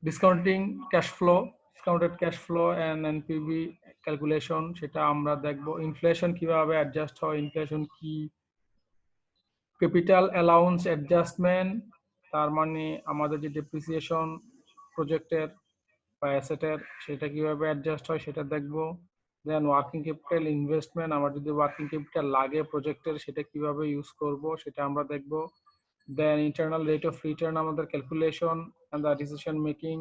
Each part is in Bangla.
Discounting cash flow, discounted cash flow and NPV calculation, সেটা আমরা দেখব। ইনফ্লেশন কিভাবে অ্যাডজাস্ট হয়, ইনফ্লেশন কি, ক্যাপিটাল অ্যালাউন্স অ্যাডজাস্টমেন্ট, তার মানে আমাদের যে ডেপ্রিসিয়েশন প্রজেক্টের বা অ্যাসেটের সেটা কিভাবে অ্যাডজাস্ট হয় সেটা দেখব। দেন ওয়ার্কিং ক্যাপিটাল ইনভেস্টমেন্ট, আমার যদি ওয়ার্কিং ক্যাপিটাল লাগে প্রজেক্টের সেটা কিভাবে ইউজ করব সেটা আমরা দেখব। Then internal rate of return আমাদের calculation and the decision making,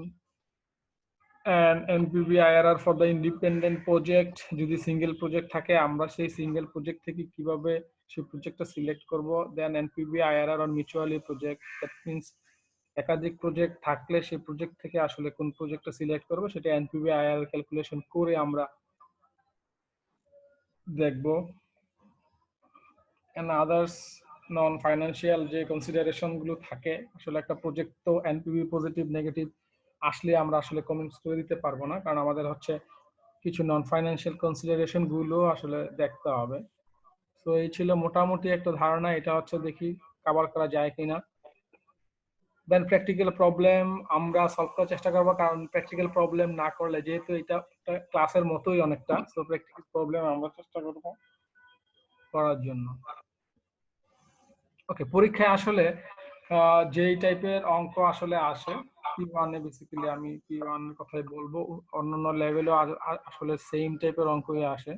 and NPV IRR for the independent project, যদি সিঙ্গেল প্রজেক্ট থাকে আমরা সেই সিঙ্গেল প্রজেক্ট থেকে কিভাবে সেই প্রজেক্টটা সিলেক্ট করব। দেন NPV IRR on mutually project, that means একাধিক প্রজেক্ট থাকলে সেই প্রজেক্ট থেকে আসলে কোন প্রজেক্টটা সিলেক্ট করব সেটা NPV IRR ক্যালকুলেশন করে আমরা দেখব। এন্ড আদার্স নন ফাইন্যান্সিয়াল যে কনসিডারেশন গুলো থাকে, আসলে একটা প্রজেক্ট তো এনপিভি পজিটিভ নেগেটিভ আসলে আমরা আসলে কমেন্টস করে দিতে পারবো না, কারণ আমাদের হচ্ছে কিছু নন ফাইন্যান্সিয়াল কনসিডারেশন গুলো আসলে দেখতে হবে। তো এই ছিল মোটামুটি একটা ধারণা, এটা হচ্ছে দেখি কভার করা যায় কিনা। দেন প্র্যাকটিক্যাল প্রবলেম আমরা সলভ করার চেষ্টা করবো, কারণ প্র্যাকটিক্যাল প্রবলেম না করলে যেহেতু এটা ক্লাসের মতোই অনেকটা, সো প্র্যাকটিক্যাল প্রবলেম আমরা চেষ্টা করবো করার জন্য। ওকে, পরীক্ষায় আসলে যেই টাইপের অঙ্ক আসলে আসে P1 এ, বেসিক্যালি আমি P1 এর কথাই বলবো, অন্যান্য লেভেলও আসলে সেম টাইপের অঙ্কই আসে।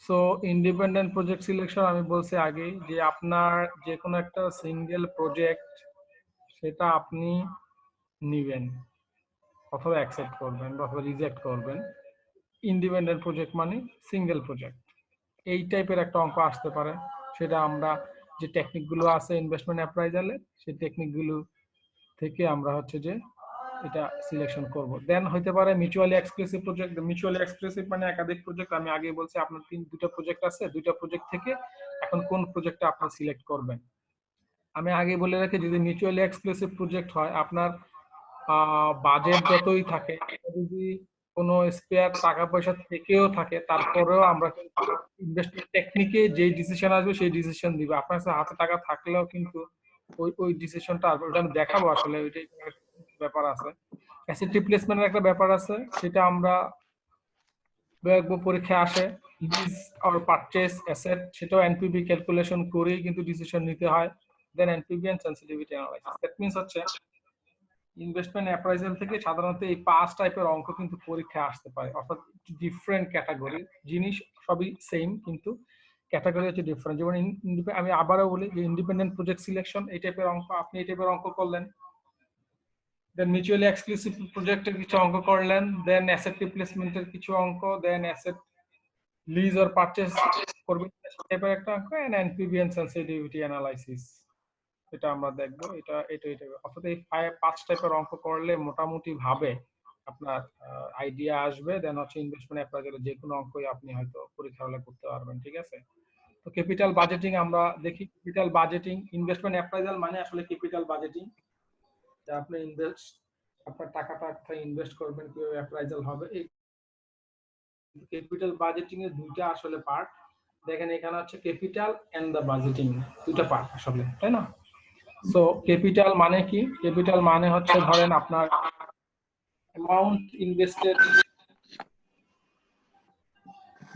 সো ইন্ডিপেন্ডেন্ট প্রজেক্ট সিলেকশন আমি বলছি আগেই যে আপনার যে কোনো একটা সিঙ্গেল প্রজেক্ট সেটা আপনি নিবেন অথবা অ্যাকসেপ্ট করবেন বা অথবা রিজেক্ট করবেন। ইন্ডিপেন্ডেন্ট প্রজেক্ট মানে সিঙ্গেল প্রজেক্ট, এই টাইপের একটা অঙ্ক আসতে পারে। সেটা আমরা যে টেকনিকগুলো আছে ইনভেস্টমেন্ট অ্যাপ্রাইজালে সেই টেকনিকগুলো থেকে আমরা হচ্ছে যে এটা সিলেকশন করব। দেন হইতে পারে mutually exclusive project. Mutually exclusive মানে একাধিক প্রজেক্ট, আমি আগেই বলছি আপনার দুটো প্রজেক্ট আছে, দুইটা প্রজেক্ট থেকে এখন কোন প্রজেক্টটা আপনার সিলেক্ট করবেন। আমি আগে বলে রাখি, যদি মিউচুয়ালি এক্সক্লুসিভ প্রজেক্ট হয় আপনার বাজেট যতই থাকে, যদি কোনো স্পেয়ার টাকা পয়সা থেকেও থাকে তারপরেও আমরা কিন্তু ইনভেস্টমেন্ট টেকনিকে যেই ডিসিশন আসবে সেই ডিসিশন দিবে। আপনার কাছে হাতে টাকা থাকলেও কিন্তু ওই ডিসিশনটা আসবে, ওটা আমি দেখাবো আসলে ওইটাই ব্যাপার আছে। অ্যাসেট রিপ্লেসমেন্টের একটা ব্যাপার আছে, সেটা আমরা দেখবো পরীক্ষায় আসে। লিজ অর পারচেজ অ্যাসেট, সেটাও এনপিভি ক্যালকুলেশন করেই কিন্তু ডিসিশন নিতে হয়। Then NPV and sensitivity analysis, that means হচ্ছে ইনভেস্টমেন্ট অ্যাপ্রাইজাল থেকে সাধারণত এই 5 টাইপের অঙ্ক কিন্তু পরীক্ষায় আসতে পারে, অর্থাৎ ডিফারেন্ট ক্যাটাগরি, জিনিস সবই সেম কিন্তু ক্যাটাগরি হচ্ছে ডিফারেন্ট। যেমন আমি আবারও বলি যে ইন্ডিপেন্ডেন্ট প্রজেক্ট সিলেকশন এই টাইপের অঙ্ক, আপনি এই টাইপের অঙ্ক করলেন। দেন মিউচুয়ালি এক্সক্লুসিভ প্রজেক্টের কিছু অঙ্ক করলেন, দেন অ্যাসেট রিপ্লেসমেন্টের কিছু অঙ্ক, then asset lease or purchase করবেন টাইপের একটা অঙ্ক, and NPV and sensitivity analysis এটা আমরা দেখবো। এটা অর্থাৎ এই 5 টাইপের অঙ্ক করলে মোটামুটি ভাবে আপনার আইডিয়া আসবে। দেন হচ্ছে ইনভেস্টমেন্ট অ্যাপ্রাইজালে যে কোনো অঙ্কই আপনি হয়তো পরীক্ষা হলে করতে পারবেন, ঠিক আছে। তো ক্যাপিটাল বাজেটিং আমরা দেখি। ক্যাপিটাল বাজেটিং, ইনভেস্টমেন্ট অ্যাপ্রাইজাল মানে আসলে ক্যাপিটাল বাজেটিং, যে আপনি আপনার টাকাটা কোথায় ইনভেস্ট করবেন, কিভাবে অ্যাপ্রাইজাল হবে। এই ক্যাপিটাল বাজেটিং এর দুইটা আসলে পার্ট, দেখেন এখানে হচ্ছে ক্যাপিটাল এন্ড দ্য বাজেটিং, দুইটা পার্ট আসলে, তাই না। সো ক্যাপিটাল মানে কি? ক্যাপিটাল মানে হচ্ছে ধরেন আপনার amount invested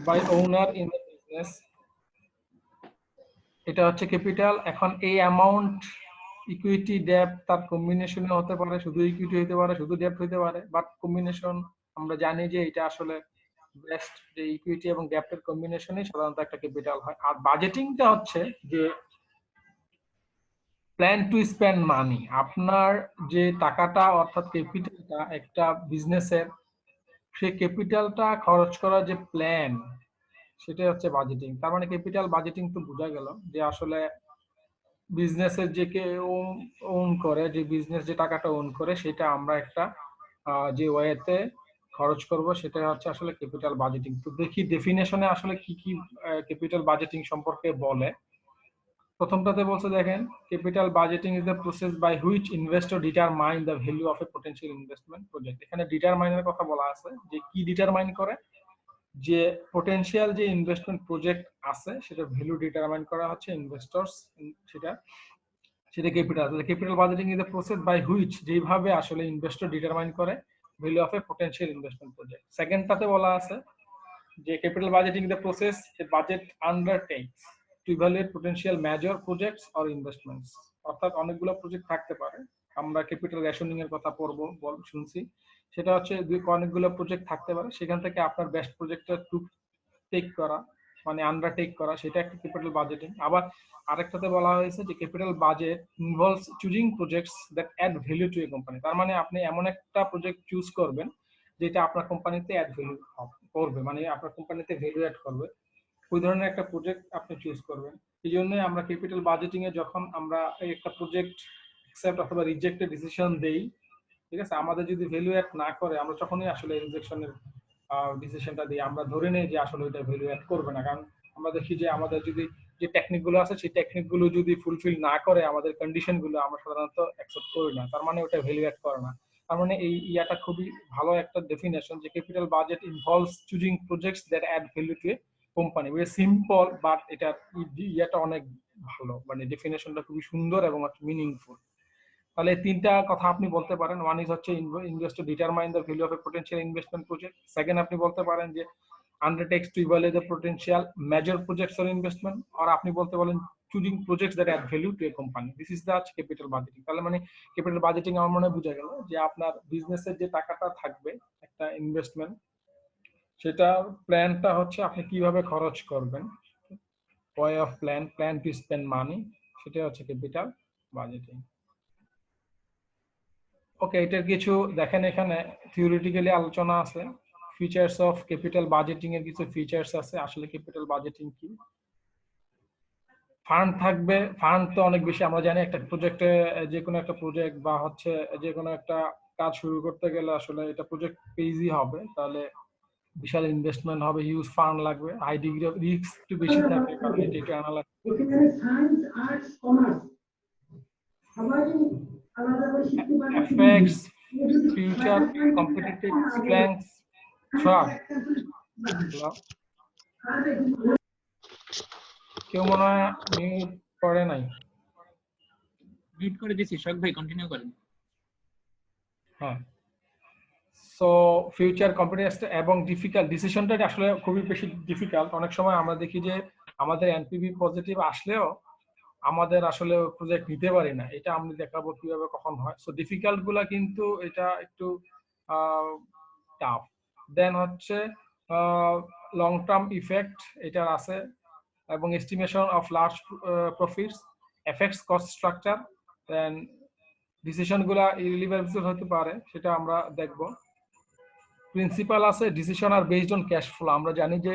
by owner in the business, এটা হচ্ছে ক্যাপিটাল। এখন এই অ্যামাউন্ট ইকুইটি ডেপ্ট তার কম্বিনেশনে হতে পারে, শুধু ইকুইটি হতে পারে, শুধু ডেপ্ট হতে পারে, বাট কম্বিনেশন আমরা জানি যে এটা আসলে বেস্ট, যে ইকুইটি এবং ডেপ্টের কম্বিনেশনে সাধারণত একটা ক্যাপিটাল হয়। আর বাজেটিংটা হচ্ছে যে প্ল্যান টু স্পেন্ড মানি, আপনার যে টাকাটা অর্থাৎ ক্যাপিটালটা একটা বিজনেসের, সেই ক্যাপিটালটা খরচ করার যে প্ল্যান সেটাই হচ্ছে বাজেটিং। তার মানে ক্যাপিটাল বাজেটিং তো বোঝা গেল যে আসলে বিজনেসের যে কে ওন করে, যে বিজনেস যে টাকাটা ওন করে সেটা আমরা একটা যে ওয়েতে খরচ করব সেটা হচ্ছে আসলে ক্যাপিটাল বাজেটিং। তো দেখি ডেফিনেশনে আসলে কি কি ক্যাপিটাল বাজেটিং সম্পর্কে বলে। প্রথমটাতে বলছে দেখেন, capital budgeting is the process by which investor determine the value of a potential investment project. এখানে ডিটারমাইনের কথা বলা আছে, যে কি ডিটারমাইন করে, যে পটেনশিয়াল যে ইনভেস্টমেন্ট প্রজেক্ট আছে সেটা ভ্যালু ডিটারমাইন করা হচ্ছে ইনভেস্টরস সেটা সেটা capital. Capital budgeting is the process by which, যেভাবে আসলে ইনভেস্টর ডিটারমাইন করে value of a potential investment project. সেকেন্ডটাতে বলা আছে যে capital budgeting is the process a budget undertakes to evaluate potential major projects or investments. অর্থাৎ অনেকগুলো প্রজেক্ট থাকতে পারে, আমরা ক্যাপিটাল রেশনিং এর কথা পড়বো শুনছি, সেটা হচ্ছে অনেকগুলো প্রজেক্ট থাকতে পারে, সেখান থেকে আপনার বেস্ট প্রজেক্টটা টেক করা, মানে আন্ডারটেক করা, সেটা একটা ক্যাপিটাল বাজেটিং। আবার আরেকটাতে বলা হয়েছে যে capital budget involves choosing projects that add value to a company. তার মানে আপনি এমন একটা প্রজেক্ট চুজ করবেন যেটা আপনার কোম্পানিতে অ্যাড ভ্যালু করবে, মানে আপনার কোম্পানিতে ভ্যালু অ্যাড করবে, ওই ধরনের একটা প্রজেক্ট আপনি চুজ করবেন। এই জন্যই আমরা ক্যাপিটাল বাজেটিং এ যখন আমরা একটা প্রজেক্ট অ্যাকসেপ্ট অথবা রিজেক্টের ডিসিশন দেই, ঠিক আছে, আমাদের যদি ভ্যালু অ্যাড না করে, আমরা তখনই আসলে রিজেকশনের ডিসিশনটা দিই, আমরা ধরে নেই যে আসলে ওইটা ভ্যালু অ্যাড করবে না। কারণ আমরা দেখি যে আমাদের যদি যে টেকনিক গুলো আছে সেই টেকনিক গুলো যদি ফুলফিল না করে আমাদের কন্ডিশন গুলো, আমরা সাধারণত অ্যাকসেপ্ট করি না, তার মানে ওটা ভ্যালু অ্যাড করে না। তার মানে এই ইয়াটা খুবই ভালো একটা ডেফিনেশন যে capital budget involves choosing projects that add value to a company. Very simple, but এটার ইয়াটা অনেক ভালো, মানে ডেফিনেশনটা খুবই সুন্দর এবং মিনিংফুল। তাহলে তিনটা কথা আপনি বলতে পারেন। ওয়ান ইজ হচ্ছে investor determine the value of a potential investment project. Second আপনি বলতে পারেন যে undertakes to evaluate the potential major projects or investment, or আপনি বলতে বলেন choosing projects that add value to a company. This is the capital budgeting. তাহলে মানে ক্যাপিটাল বাজেটিং আমার মনে বোঝা গেল যে আপনার বিজনেসের যে টাকাটা থাকবে একটা ইনভেস্টমেন্ট, সেটা প্ল্যানটা হচ্ছে আপনি কিভাবে খরচ করবেন, way of plan to spend money, সেটা হচ্ছে ক্যাপিটাল বাজেটিং। ওকে, এটার কিছু দেখেন এখানে থিওরিটিক্যালি আলোচনা আছে, ফিচার্স অফ ক্যাপিটাল বাজেটিং এর কিছু ফিচার্স আছে। আসলে ক্যাপিটাল বাজেটিং কি? ফান্ড থাকবে, ফান্ড তো অনেক বেশি, আমরা জানি একটা প্রজেক্টে, যে কোনো একটা প্রজেক্ট বা হচ্ছে যে কোনো একটা কাজ শুরু করতে গেলে আসলে এটা প্রজেক্ট পেইজি হবে, তাহলে বিশাল ইনভেস্টমেন্ট হবে, হিউজ ফান্ড লাগবে, হাই ডিগ্রি অফ রিস্ক একটু বেশি থাকে, কারণ এটা একটু অ্যানালাইজ সায়েন্স আর্টস কমার্স সবাই আলাদা করে শিখতে পারে, এফেক্টস ফিউচার কম্পিটিটিভ স্ট্রেংথ সব। কেউ মনে হয় মিউট করে নাই? মিউট করে দিয়েছি, শখ ভাই কন্টিনিউ করেন। হ্যাঁ, সো ফিউচার কম্পিটিটিভ এবং ডিফিকাল্ট ডিসিশনটা আসলে খুবই বেশি ডিফিকাল্ট। অনেক সময় আমরা দেখি যে আমাদের এনপিভি পজিটিভ আসলেও আমাদের আসলে প্রজেক্ট নিতে পারি না, এটা আমি দেখাবো কিভাবে কখন হয়। সো ডিফিকাল্ট গুলা কিন্তু এটা একটু টাফ। দেন হচ্ছে লং টার্ম ইফেক্ট এটা আছে, এবং estimation of large profits, effects cost structure, then decision গুলা ইরিভার্সিবল হতে পারে, সেটা আমরা দেখব। প্রিন্সিপাল আছে, decision are based on cash flow. আমরা জানি যে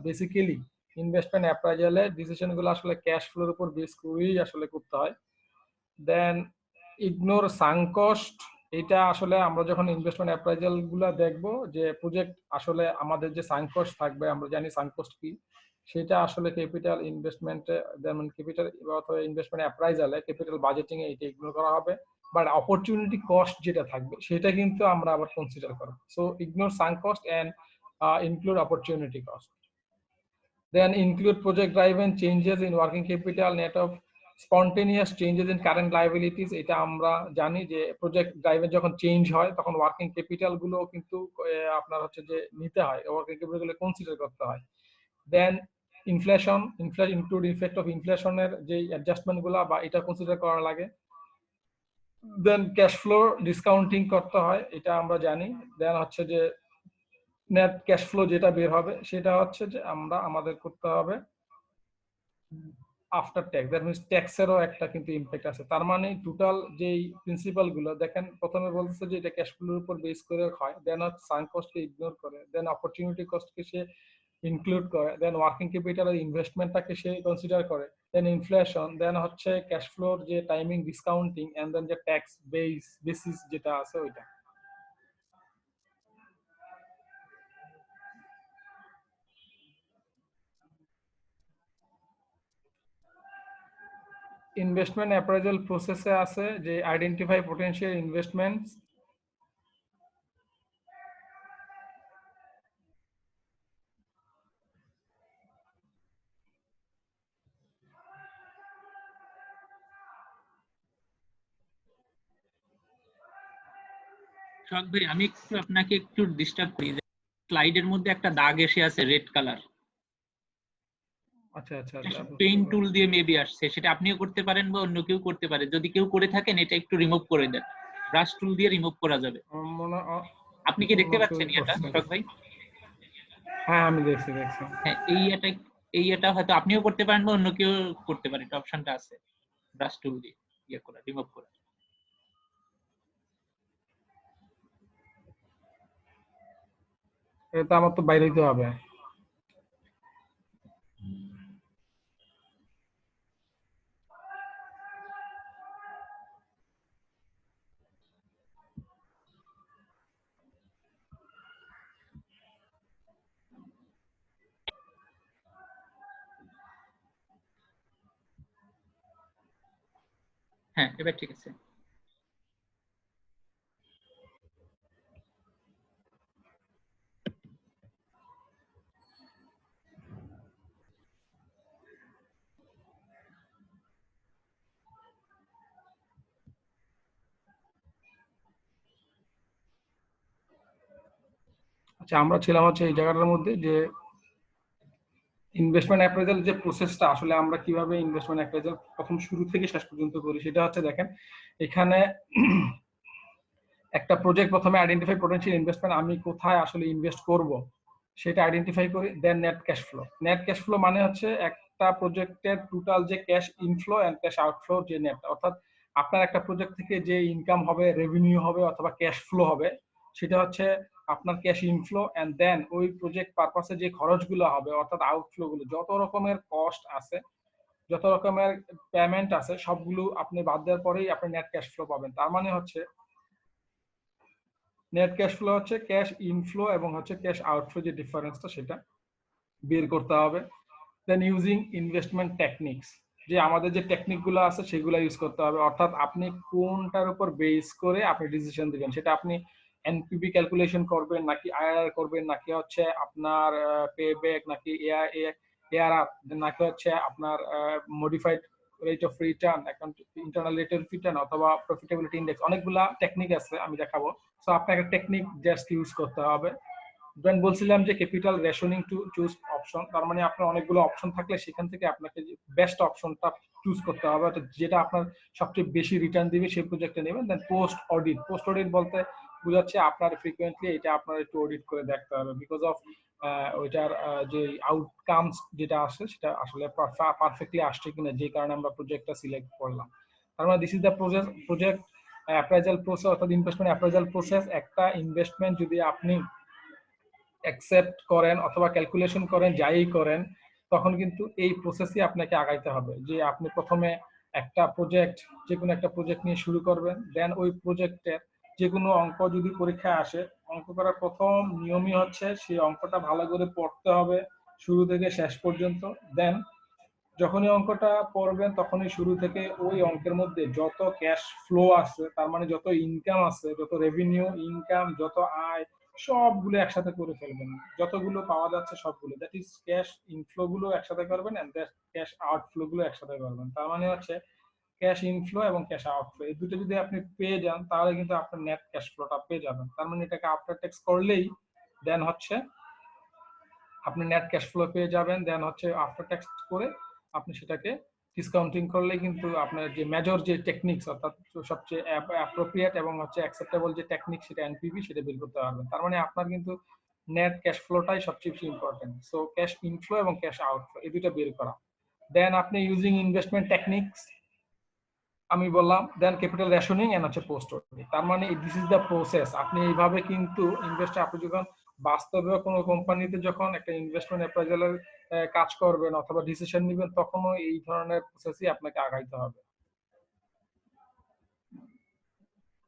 বেসিক্যালি ইনভেস্টমেন্ট অ্যাপ্রাইজালে ডিসিশন গুলো আসলে ক্যাশ ফ্লোর উপর বেস করেই আসলে করতে হয়। দেন ইগনোর সাঙ্ক কস্ট, এটা আসলে আমরা যখন ইনভেস্টমেন্ট অ্যাপ্রাইজাল গুলো দেখব যে প্রজেক্ট আসলে আমাদের যে সাঙ্ক কস্ট থাকবে, আমরা জানি সাঙ্ক কস্ট কি, সেটা আসলে ক্যাপিটাল ইনভেস্টমেন্টে, যেমন ক্যাপিটাল অথবা ইনভেস্টমেন্ট অ্যাপ্রাইজালে ক্যাপিটাল বাজেটিং এ এটা ইগনোর করা হবে, বাট অপরচুনিটি কস্ট যেটা থাকবে সেটা কিন্তু আমরা আবার কনসিডার করব। So ignore sunk cost and include opportunity cost. Then include project driven changes in working capital net of spontaneous changes in current liabilities. এটা আমরা জানি যে প্রজেক্ট ড্রাইভেন যখন চেঞ্জ হয় তখন ওয়ার্কিং ক্যাপিটাল গুলো কিন্তু আপনার হচ্ছে যে নিতে হয়, ওয়ার্কিং ক্যাপিটাল গুলো কনসিডার করতে হয়। দেন ইনফ্লেশন ইনক্লুড ইফেক্ট অফ ইনফ্লেশনের যে অ্যাডজাস্টমেন্ট গুলা বা এটা কনসিডার করা লাগে। দেন ক্যাশ ফ্লো ডিসকাউন্টিং করতে হয়, এটা আমরা জানি। দেন হচ্ছে যে নেট ক্যাশ ফ্লো যেটা বের হবে সেটা হচ্ছে যে আমরা আমাদের করতে হবে আফটার ট্যাক্স, দ্যাট মিনস ট্যাক্সেরও একটা কিন্তু ইম্প্যাক্ট আছে। তার মানে টোটাল যেই প্রিন্সিপাল গুলো দেখেন, প্রথমে বলতেছে যে এটা ক্যাশ ফ্লোর উপর বেস করে হয়, দেন হচ্ছে সাঙ্ক কস্টকে ইগনোর করে, দেন অপরচুনিটি কস্টকে সে ইনক্লুড করে, দেন ওয়ার্কিং ক্যাপিটাল ইনভেস্টমেন্টটাকে সে কনসিডার করে, দেন ইনফ্লেশন, দেন হচ্ছে ক্যাশ ফ্লোর যে টাইমিং ডিসকাউন্টিং, এন্ড দেন যে ট্যাক্স বেসিস যেটা আছে ওইটা। ইনভেস্টমেন্ট অ্যাপ্রাইজাল প্রসেসে আছে যে আইডেন্টিফাই পটেনশিয়াল ইনভেস্টমেন্টস, শখ ভাই আমি একটু আপনাকে একটু ডিস্টার্ব করি, স্লাইডের মধ্যে একটা দাগ এসে আছে রেড কালার, আচ্ছা আচ্ছা আচ্ছা, পেইন্ট টুল দিয়ে মেবি আসছে, সেটা আপনিও করতে পারেন বা অন্য কেউ করতে পারে, যদি কেউ করে থাকেন এটা একটু রিমুভ করে দেন, ব্রাশ টুল দিয়ে রিমুভ করা যাবে। আমার মনে আপনি কি দেখতে অন্য কেউ পাচ্ছেন এটা করছে। শখ ভাই? হ্যাঁ আমি দেখছি। হ্যাঁ, এটা হয়তো আপনিও করতে পারেন বা অন্য কেউ করতে পারে, এটা অপশনটা আছে ব্রাশ টুল দিয়ে ইয়ে করা, রিমুভ করা। এটা আমার তো বাইরে দিতে হবে। হ্যাঁ এবার ঠিক আছে। আচ্ছা, আমরা ছিলাম হচ্ছে এই জায়গাটার মধ্যে যে ইনভেস্টমেন্ট অ্যাপ্রাইজাল যে প্রসেসটা আসলে আমরা কিভাবে ইনভেস্টমেন্ট অ্যাপ্রাইজাল প্রথম শুরু থেকে শেষ পর্যন্ত করি, সেটা হচ্ছে দেখেন এখানে একটা প্রজেক্ট প্রথমে আইডেন্টিফাই পটেনশিয়াল ইনভেস্টমেন্ট, আমি কোথায় আসলে ইনভেস্ট করব সেটা আইডেন্টিফাই করি। Then net cash flow. Net cash flow মানে হচ্ছে একটা প্রজেক্টের টোটাল যে cash inflow and cash outflow যে নেট, অর্থাৎ আপনার একটা প্রজেক্ট থেকে যে ইনকাম হবে, রেভিনিউ হবে অথবা ক্যাশ ফ্লো হবে, সেটা হচ্ছে আপনার ক্যাশ ইনফ্লো। এন্ড দেন ওই প্রজেক্ট পারপাসে যে খরচগুলো হবে অর্থাৎ আউটফ্লো গুলো, যত রকমের কস্ট আছে, যত রকমের পেমেন্ট আছে, সবগুলো আপনি বাদ দেওয়ার পরেই আপনি নেট ক্যাশ ফ্লো পাবেন। তার মানে হচ্ছে নেট ক্যাশ ফ্লো হচ্ছে ক্যাশ ইনফ্লো এবং হচ্ছে ক্যাশ আউটফ্লো যে ডিফারেন্সটা সেটা বের করতে হবে। দেন ইউজিং ইনভেস্টমেন্ট টেকনিক্স, যে আমাদের যে টেকনিকগুলো আছে সেগুলো ইউজ করতে হবে, অর্থাৎ আপনি কোনটার উপর বেস করে আপনি ডিসিশন দিবেন, সেটা আপনি এনপিভি ক্যালকুলেশন করবেন নাকি আইআরআর করবেন নাকি হচ্ছে আপনার পে ব্যাক নাকি এআরআর নাকি হচ্ছে আপনার modified rate of return, internal rate of return অথবা প্রফিটেবিলিটি ইন্ডেক্স, অনেকগুলা টেকনিক আছে আমি দেখাবো। সো আপনাকে টেকনিক জাস্ট ইউজ করতে হবে। দেন বলছিলাম যে capital rationing to choose option, তার মানে আপনার অনেকগুলো অপশন থাকলে সেখান থেকে আপনাকে বেস্ট অপশনটা চুজ করতে হবে, অর্থাৎ যেটা আপনার সবচেয়ে বেশি রিটার্ন দিবে সেই প্রজেক্টে নেবেন। দেন পোস্ট অডিট বলতে বোঝাচ্ছে আপনার ফ্রিকোয়েন্টলি এটা আপনার একটু অডিট করে দেখতে হবে, বিকজ অফ ওইটার যে আউটকামস যেটা আসে সেটা আসলে পারফেক্টলি আসছে কিনা, যে কারণে আমরা প্রজেক্টটা সিলেক্ট করলাম। তার মানে this is the project appraisal process অর্থাৎ ইনভেস্টমেন্ট অ্যাপ্রাইজাল প্রসেস। একটা ইনভেস্টমেন্ট যদি আপনি অ্যাকসেপ্ট করেন অথবা ক্যালকুলেশন করেন, যাই করেন, তখন কিন্তু এই প্রসেসই আপনাকে আগাইতে হবে, যে আপনি প্রথমে একটা প্রজেক্ট, যে কোনো একটা প্রজেক্ট নিয়ে শুরু করবেন। দেন ওই প্রজেক্টের যে কোনো অঙ্ক যদি পরীক্ষায় আসে, অঙ্ক করার প্রথম নিয়মই হচ্ছে সেই অঙ্কটা ভালো করে পড়তে হবে শুরু থেকে শেষ পর্যন্ত। দেন যখনই অঙ্কটা পড়বেন তখনই শুরু থেকে ওই অঙ্কের মধ্যে যত ক্যাশ ফ্লো আছে, তার মানে যত ইনকাম আছে, যত রেভিনিউ ইনকাম, যত আয়, সবগুলো একসাথে করে ফেলবেন, যতগুলো পাওয়া যাচ্ছে সবগুলো, দ্যাট ইজ ক্যাশ ইনফ্লো গুলো একসাথে করবেন এন্ড ক্যাশ আউটফ্লো গুলো একসাথে করবেন। তার মানে হচ্ছে ক্যাশ ইনফ্লো এবং ক্যাশ আউটফ্লো এই দুটো যদি আপনি পেয়ে যান তাহলে কিন্তু আপনার নেট ক্যাশ ফ্লোটা পেয়ে যাবেন। তার মানে এটাকে আফটার ট্যাক্স করলেই দেন হচ্ছে আপনি নেট ক্যাশ ফ্লো পেয়ে যাবেন। দেন হচ্ছে আফটার ট্যাক্স করে আপনি সেটাকে ডিসকাউন্টিং করলে কিন্তু আপনার যে মেজর যে টেকনিক্স অর্থাৎ সবচেয়ে অ্যাপ্রোপ্রিয়েট এবং হচ্ছে অ্যাকসেপ্টেবল যে টেকনিক সেটা এনপিভি সেটা বের করতে পারবেন। তার মানে আপনার কিন্তু নেট ক্যাশ ফ্লোটাই সবচেয়ে বেশি ইম্পর্টেন্ট। সো ক্যাশ ইনফ্লো এবং ক্যাশ আউটফ্লো এই দুটো বের করা। দেন আপনি ইউজিং ইনভেস্টমেন্ট টেকনিক্স আমি বললাম। দেন ক্যাপিটাল রেশনিং এন্ড হচ্ছে পোস্ট অডিট। তার মানে দিস ইজ দ্য প্রসেস। আপনি এইভাবে কিন্তু ইনভেস্টার, আপনি যখন বাস্তবে কোনো কোম্পানিতে যখন একটা ইনভেস্টমেন্ট অ্যাপ্রাইজালের কাজ করবেন অথবা ডিসিশন নেবেন, তখনও এই ধরনের প্রসেসই আপনাকে আগাইতে হবে।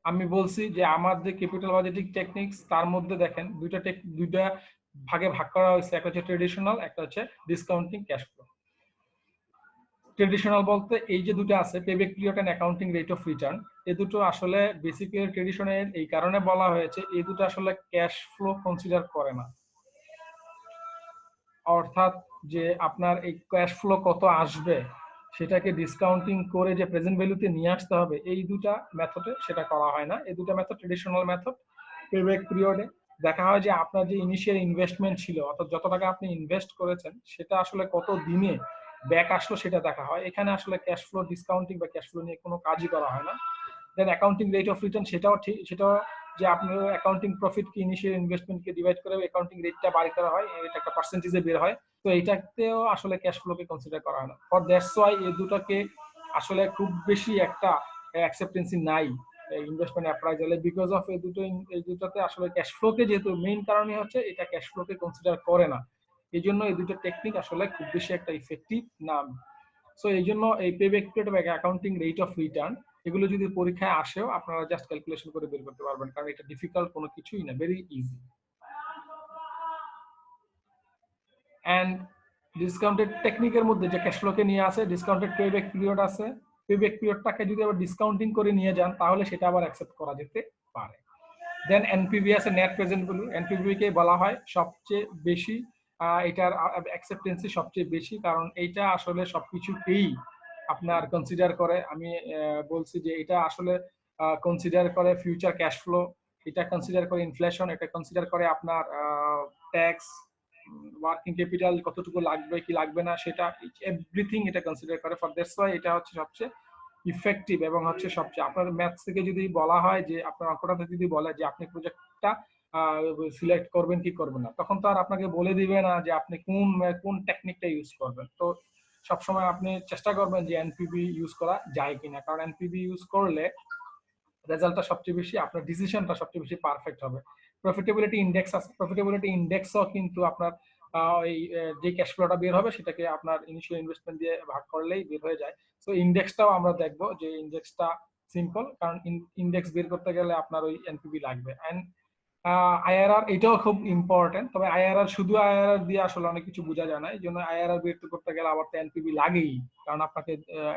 আমি বলছি যে আমার যে ক্যাপিটাল বাজেটিং টেকনিক্স তার মধ্যে দেখেন দুইটা ভাগে ভাগ করা হয়েছে, একটা হচ্ছে ট্রেডিশনাল, একটা হচ্ছে ডিসকাউন্টিং ক্যাশ ফ্লো। ট্রেডিশনাল বলতে এই যে দুটো আছে, payback period and accounting rate of return, এই দুটো আসলে বেসিক্যালি ট্রেডিশনাল এই কারণে বলা হয়েছে, এই দুটো আসলে ক্যাশ ফ্লো কনসিডার করে না, অর্থাৎ যে আপনার এই ক্যাশ ফ্লো কত আসবে সেটাকে ডিসকাউন্টিং করে যে প্রেজেন্ট ভ্যালুতে নিয়ে আসতে হবে, এই দুটা মেথডে সেটা করা হয় না। এই দুটা মেথড ট্রেডিশনাল মেথড। পেব্যাক পিরিয়ডে দেখা হয় যে আপনার যে ইনিশিয়াল ইনভেস্টমেন্ট ছিল অর্থাৎ যত টাকা আপনি ইনভেস্ট করেছেন সেটা আসলে কত দিনে ব্যাক আসলো সেটা দেখা হয়। এখানে আসলে ক্যাশ ফ্লো ডিসকাউন্টিং বা ক্যাশ ফ্লো নিয়ে কোনো কাজই করা হয় না। দেন অ্যাকাউন্টিং রেট অফ রিটার্ন সেটাও ঠিক, সেটাও যে আপনার অ্যাকাউন্টিং প্রফিট কি ইনিশিয়াল ইনভেস্টমেন্টকে ডিভাইড করে অ্যাকাউন্টিং রেটটা বাড়ি করা হয়, এটা একটা পার্সেন্টেজে বের হয়। তো এইটাতেও আসলে ক্যাশ ফ্লোকে কনসিডার করা হয় না। ফর দ্যাটস ওয়াই এই দুটোকে আসলে খুব বেশি একটা অ্যাকসেপ্টেন্সি নাই ইনভেস্টমেন্ট অ্যাপ্রাইজালে, বিকজ অফ এই দুটোতে আসলে ক্যাশ ফ্লোকে যেহেতু মেইন কারণই হচ্ছে এটা ক্যাশ ফ্লোকে কনসিডার করে না, এই জন্য এই দুটো টেকনিক আসলে খুব বেশি একটা ইফেক্টিভ না। সো এই জন্য এই পেব্যাক পিরিয়ড বা অ্যাকাউন্টিং রেট অফ রিটার্ন এগুলো যদি পরীক্ষায় আসেও আপনারা জাস্ট ক্যালকুলেশন করে বের করতে পারবেন, কারণ এটা ডিফিকাল্ট কোনো কিছুই না, ভেরি ইজি। অ্যান্ড ডিসকাউন্টেড টেকনিকের মধ্যে যে ক্যাশ ফ্লোকে নিয়ে আসে ডিসকাউন্টেড পেব্যাক পিরিয়ড আছে, পেব্যাক পিরিয়ডটাকে যদি আবার ডিসকাউন্টিং করে নিয়ে যান তাহলে সেটা আবার অ্যাকসেপ্ট করা যেতে পারে। দেন এনপিভি আছে, নেট প্রেজেন্ট ভ্যালু। এনপিভি কে বলা হয় সবচেয়ে বেশি, এটার অ্যাকসেপ্টেন্সি সবচেয়ে বেশি, কারণ এইটা আসলে সবকিছুকেই আপনার কনসিডার করে। আমি বলছি যে এটা আসলে কনসিডার করে ফিউচার ক্যাশ ফ্লো, এটা কনসিডার করে ইনফ্লেশন, এটা কনসিডার করে আপনার ট্যাক্স, ওয়ার্কিং ক্যাপিটাল কতটুকু লাগবে কি লাগবে না সেটা এভরিথিং এটা কনসিডার করে। ফর দ্যাটস ওয়াই এটা হচ্ছে সবচেয়ে ইফেক্টিভ এবং হচ্ছে সবচেয়ে, আপনার ম্যাথস থেকে যদি বলা হয় যে আপনার অঙ্কটাতে যদি বলে যে আপনি প্রজেক্টটা সিলেক্ট করবেন কি করবেন না, তখন তো আর আপনাকে বলে দিবে না যে আপনি কোন টেকনিকটা ইউজ করবেন। তো সবসময় আপনি চেষ্টা করবেন যে এনপিভি ইউজ করা যায় কিনা, কারণ এনপিভি ইউজ করলে রেজাল্টটা সবচেয়ে বেশি, আপনার ডিসিশনটা সবচেয়ে বেশি পারফেক্ট হবে। প্রফিটেবিলিটি ইন্ডেক্স আছে, প্রফিটেবিলিটি ইন্ডেক্সও কিন্তু আপনার এই যে ক্যাশ ফ্লোটা বের হবে সেটাকে আপনার ইনিশিয়াল ইনভেস্টমেন্ট দিয়ে ভাগ করলেই বের হয়ে যায়। তো ইন্ডেক্সটাও আমরা দেখবো যে ইন্ডেক্সটা সিম্পল, কারণ ইন্ডেক্স বের করতে গেলে আপনার ওই এনপিভি লাগবে। এন্ড আইআরআর এটাও খুব ইম্পর্টেন্ট, তবে আইআরআর শুধু আইআরআর দিয়ে আসলে অনেক কিছু বোঝা যায় না, এই জন্য আইআরআর বের করতে গেলে আবার তো এনপিভি লাগেই, কারণ আপনাকে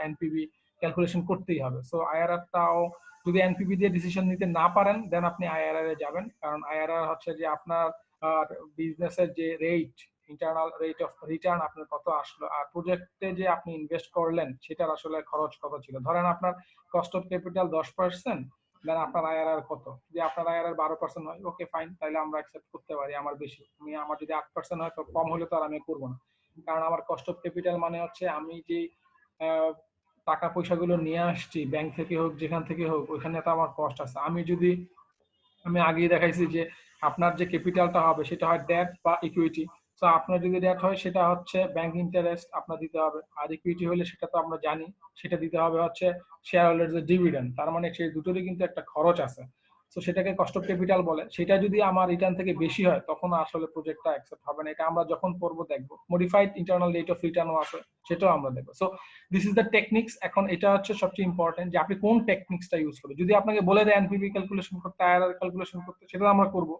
এনপিভি ক্যালকুলেশন করতেই হবে। সো আইআরআরটাও যদি এনপিভি দিয়ে ডিসিশন নিতে না পারেন দেন আপনি আইআরআর এ যাবেন, কারণ আইআরআর হচ্ছে যে আপনার বিজনেসের যে rate, internal rate of return আপনার কত আসলো, আর প্রজেক্টে যে আপনি ইনভেস্ট করলেন সেটার আসলে খরচ কত ছিল। ধরেন আপনার কস্ট অফ ক্যাপিটাল 10%, দেন আপনার আইআরআর কত, যে আপনার আইআরআর 12% হয়, ওকে ফাইন, তাহলে আমরা অ্যাকসেপ্ট করতে পারি আমার বেশি, আমার যদি 8% হয় তো কম হলে তো আর আমি করবো না, কারণ আমার কস্ট অফ ক্যাপিটাল মানে হচ্ছে আমি যে টাকা পয়সাগুলো নিয়ে আসছি ব্যাংক থেকে হোক যেখান থেকে হোক ওইখানে তো আমার কস্ট আছে। আমি আগেই দেখাইছি যে আপনার যে ক্যাপিটালটা হবে সেটা হয় ডেট বা ইকুইটি। তো আপনার যদি ডেট হয় সেটা হচ্ছে ব্যাংক ইন্টারেস্ট আপনার দিতে হবে, আর ইকুইটি হলে সেটা তো আমরা জানি সেটা দিতে হবে হচ্ছে শেয়ার হোল্ডারদের ডিভিডেন্ড। তার মানে সেই দুটোরই কিন্তু একটা খরচ আছে, তো সেটাকে কস্ট অফ ক্যাপিটাল বলে। সেটা যদি আমার রিটার্ন থেকে বেশি হয় তখন আসলে প্রজেক্টটা অ্যাকসেপ্ট হবে না, এটা আমরা যখন পড়বো দেখবো। মডিফাইড ইন্টারনাল রেট অফ রিটার্নও আছে, সেটাও আমরা দেখবো। So this is the techniques. এখন এটা হচ্ছে সবচেয়ে ইম্পর্টেন্ট যে আপনি কোন টেকনিক্সটা ইউজ করবেন। যদি আপনাকে বলে দেয় এনপিভি ক্যালকুলেশন করতে, আইআরআর ক্যালকুলেশন করতে, সেটা আমরা করব।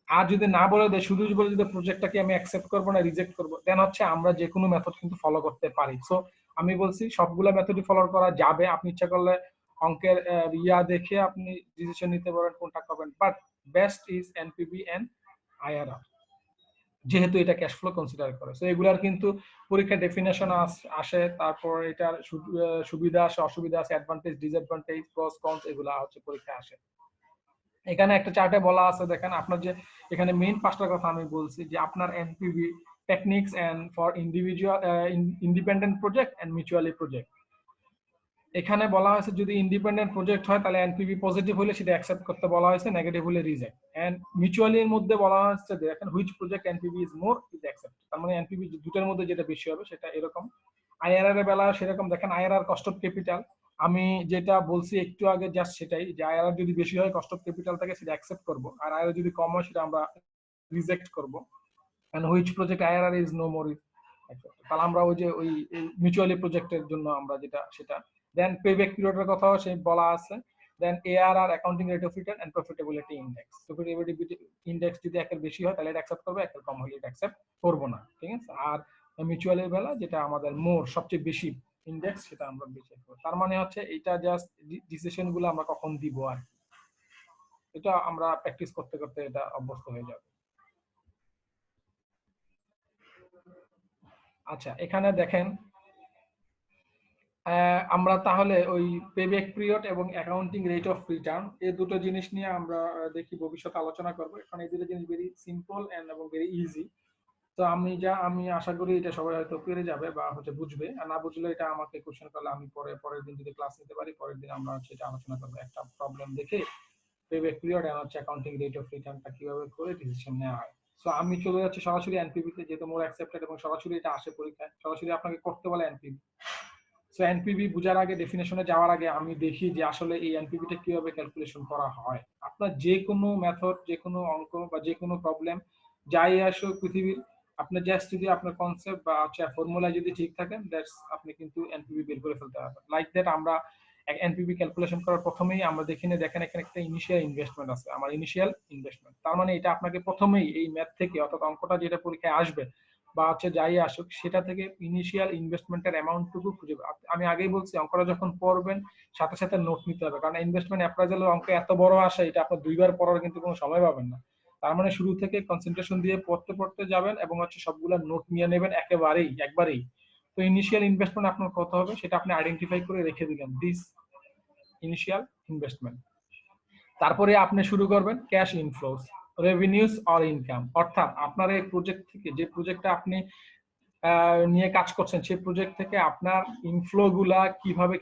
আর যদি না বলে দেয়, শুধু বলে যদি প্রজেক্টটাকে আমি অ্যাকসেপ্ট করবো না রিজেক্ট করবো, দেন হচ্ছে আমরা যে কোনো মেথড কিন্তু ফলো করতে পারি। সো আমি বলছি সবগুলা মেথডই ফলো করা যাবে, আপনি ইচ্ছা করলে অঙ্কের দেখে আপনি ডিসিশন নিতে পারেন কোনটা করবেন, but best is NPV and IRR, যেহেতু এটা ক্যাশ ফ্লো কনসিডার করে। সো এগুলার কিন্তু পরীক্ষা ডেফিনেশন আসে, তারপর এটার সুবিধা আসে, অসুবিধা আছে, অ্যাডভান্টেজ ডিসঅ্যাডভান্টেজ প্রস কনস এগুলা হচ্ছে পরীক্ষা আসে। এখানে একটা চার্টে বলা আছে দেখেন, আপনার যে এখানে মেইন পাঁচটা কথা আমি বলছি যে আপনার NPV techniques and for individual independent project and mutually project. এখানে বলা হয়েছে যদি ইন্ডিপেন্ডেন্ট প্রজেক্ট হয় তাহলে এনপিভি পজিটিভ হলে সেটা অ্যাকসেপ্ট করতে বলা হয়েছে, নেগেটিভ হলে রিজেক্ট। এন্ড মিউচুয়ালি এর মধ্যে বলা হচ্ছে দেখেন which project NPV is more is accept, তার মানে এনপিভি দুটোর মধ্যে যেটা বেশি হবে সেটা এরকম। আইআরআর এর বেলা সেরকম, দেখেন আইআরআর কস্ট অফ ক্যাপিটাল, আমি যেটা বলছি একটু আগে জাস্ট সেটাই, যে আইআরআর যদি বেশি হয় কস্ট অফ ক্যাপিটাল থেকে সেটা অ্যাকসেপ্ট করব, আর আইআরআর যদি কম হয় সেটা আমরা রিজেক্ট করব। And which project IRR is no more, তাহলে আমরা ওই যে ওই মিউচুয়ালি প্রজেক্টের জন্য আমরা যেটা সেটা। দেন পেব্যাক পিরিয়ডের কথাও সেই বলা আছে। Then ARR accounting rate of return and profitability index. Profitability index যদি একের বেশি হয় তাহলে এটা অ্যাকসেপ্ট করবে, একের কম হলে এটা অ্যাকসেপ্ট করবো না, ঠিক আছে। আর মিউচুয়ালের বেলা যেটা আমাদের মোর সবচেয়ে বেশি ইন্ডেক্স সেটা আমরা বেশি করব। তার মানে হচ্ছে এটা জাস্ট ডিসিশন গুলো আমরা কখন দিব আর কি, এটা আমরা প্র্যাকটিস করতে করতে এটা অভ্যস্ত হয়ে যাবে। আচ্ছা এখানে দেখেন আমরা তাহলে ওই পেব্যাক পিরিয়ড এবং অ্যাকাউন্টিং রেট অফ রিটার্ন এই দুটো জিনিস নিয়ে আমরা দেখি ভবিষ্যতে আলোচনা করবো। এখন এই দুটো জিনিস ভেরি সিম্পল এন্ড এবং ভেরি ইজি। তো আমি আশা করি এটা সবাই হয়তো পেরে যাবে বা হচ্ছে বুঝবে, আর না বুঝলে এটা আমাকে কোশ্চেন করলে আমি পরের দিন যদি ক্লাস নিতে পারি, পরের দিন আমরা সেটা আলোচনা করবো একটা প্রবলেম দেখে পেব্যাক পিরিয়ড আর হচ্ছে অ্যাকাউন্টিং রেট অফ রিটার্নটা কিভাবে করে ডিসিশন নেওয়া হয়। সো আমি চলে যাচ্ছি সরাসরি এনপিভি তে, যেহেতু মোর অ্যাকসেপ্টেড এবং সরাসরি এটা আসে পরীক্ষায়, সরাসরি আপনাকে করতে বলে এনপিভি। সো এনপিভি বোঝার আগে, ডেফিনেশনে যাওয়ার আগে আমি দেখি যে আসলে এই এনপিভিটা কিভাবে ক্যালকুলেশন করা হয়। আপনার যে কোনো মেথড, যে কোনো অঙ্ক বা যে কোনো প্রবলেম যাই আসুক পৃথিবীর, আপনার জাস্ট যদি আপনার কনসেপ্ট বা আচ্ছা ফর্মুলা যদি ঠিক থাকেন, দ্যাটস আপনি কিন্তু এনপিভি বের করে ফেলতে পারবেন। লাইক দ্যাট আমরা এনপিভি ক্যালকুলেশন করার প্রথমেই আমরা দেখেন এখানে একটা ইনিশিয়াল ইনভেস্টমেন্ট আছে, আমার ইনিশিয়াল ইনভেস্টমেন্ট। তার মানে এটা আপনাকে প্রথমেই এই ম্যাথ থেকে, অর্থাৎ অঙ্কটা যেটা পরীক্ষায় আসবে বা হচ্ছে যাই আসুক, সেটা থেকে ইনিশিয়াল ইনভেস্টমেন্টের অ্যামাউন্টটুকু খুঁজে আমি আগেই বলছি অঙ্কটা যখন পড়বেন সাথে সাথে নোট নিতে হবে, কারণ ইনভেস্টমেন্ট অ্যাপ্রাইজালের অঙ্ক এত বড় আসে, এটা আপনি দুইবার পড়ার কিন্তু কোনো সময় পাবেন না। তার মানে শুরু থেকে কনসেন্ট্রেশন দিয়ে পড়তে যাবেন এবং হচ্ছে সবগুলা নোট নিয়ে নেবেন একবারেই। তো ইনিশিয়াল ইনভেস্টমেন্ট আপনার কত হবে সেটা আপনি আইডেন্টিফাই করে রেখে দিলেন, দিস ইনিশিয়াল ইনভেস্টমেন্ট। তারপরে আপনি শুরু করবেন ক্যাশ ইনফ্লোস, রেভিনিউস অর ইনকাম, অর্থাৎ আপনার এই প্রজেক্ট থেকে, যে প্রজেক্টটা আপনি নিয়ে কাজ করছেন, সেই প্রজেক্ট থেকে আপনার ইনফ্লো গুলা কিভাবে